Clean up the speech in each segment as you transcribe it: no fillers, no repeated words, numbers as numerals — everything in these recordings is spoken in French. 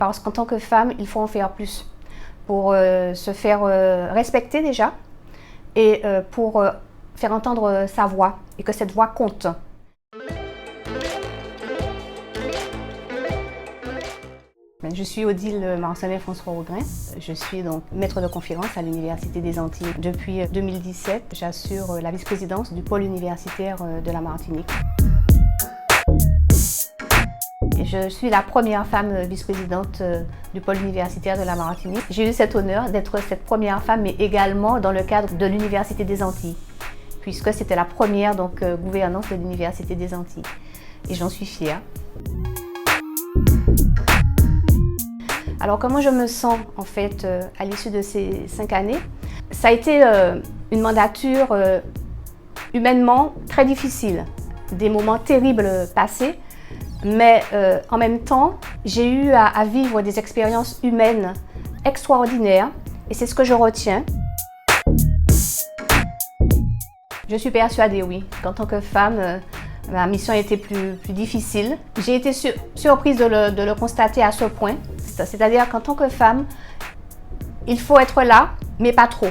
Parce qu'en tant que femme, il faut en faire plus pour se faire respecter déjà et pour faire entendre sa voix et que cette voix compte. Je suis Odile Marcelin-François-Rougrain. Je suis donc maître de conférence à l'Université des Antilles. Depuis 2017, j'assure la vice-présidence du pôle universitaire de la Martinique. Je suis la première femme vice-présidente du pôle universitaire de la Martinique. J'ai eu cet honneur d'être cette première femme, mais également dans le cadre de l'Université des Antilles, puisque c'était la première gouvernance de l'Université des Antilles. Et j'en suis fière. Alors comment je me sens en fait à l'issue de ces 5 années? Ça a été une mandature humainement très difficile, des moments terribles passés, mais en même temps j'ai eu à vivre des expériences humaines extraordinaires et c'est ce que je retiens. Je suis persuadée, oui, qu'en tant que femme, ma mission a été plus difficile. J'ai été surprise de le constater à ce point. C'est-à-dire qu'en tant que femme, il faut être là, mais pas trop.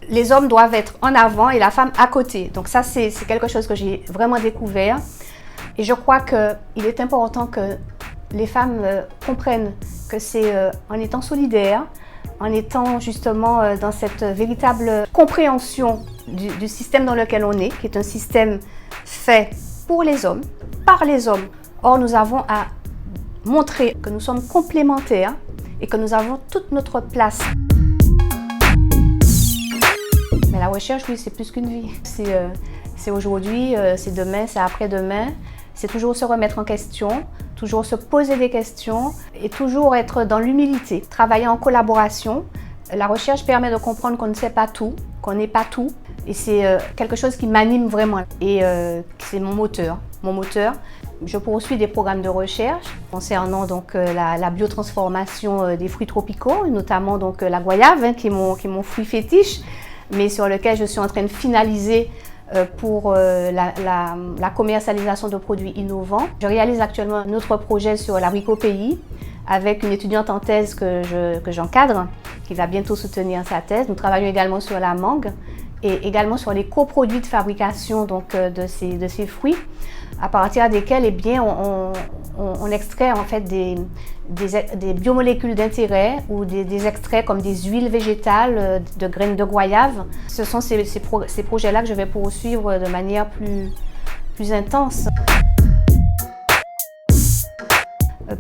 Les hommes doivent être en avant et la femme à côté. Donc ça, c'est quelque chose que j'ai vraiment découvert. Et je crois qu'il est important que les femmes comprennent que c'est en étant solidaires, en étant justement dans cette véritable compréhension du système dans lequel on est, qui est un système fait pour les hommes, par les hommes. Or, nous avons à montrer que nous sommes complémentaires et que nous avons toute notre place. Mais la recherche, oui, c'est plus qu'une vie. C'est aujourd'hui, c'est demain, c'est après-demain. C'est toujours se remettre en question, toujours se poser des questions et toujours être dans l'humilité. Travailler en collaboration. La recherche permet de comprendre qu'on ne sait pas tout, qu'on n'est pas tout. Et c'est quelque chose qui m'anime vraiment. Et c'est mon moteur. Je poursuis des programmes de recherche concernant donc, la biotransformation des fruits tropicaux, notamment donc, la goyave, qui est mon fruit fétiche, mais sur lequel je suis en train de finaliser pour la commercialisation de produits innovants. Je réalise actuellement un autre projet sur l'abricot pays avec une étudiante en thèse que j'encadre, qui va bientôt soutenir sa thèse. Nous travaillons également sur la mangue et également sur les coproduits de fabrication donc, de ces fruits, à partir desquels eh bien, on extrait en fait des biomolécules d'intérêt ou des extraits comme des huiles végétales de graines de goyave. Ce sont ces projets-là que je vais poursuivre de manière plus intense.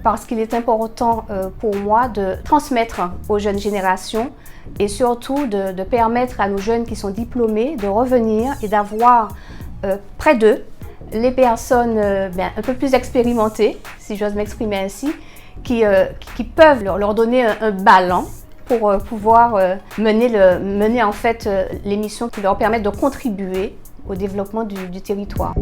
Parce qu'il est important pour moi de transmettre aux jeunes générations et surtout de permettre à nos jeunes qui sont diplômés de revenir et d'avoir près d'eux les personnes un peu plus expérimentées, si j'ose m'exprimer ainsi, qui peuvent leur donner un ballon pour pouvoir mener en fait les missions qui leur permettent de contribuer au développement du territoire.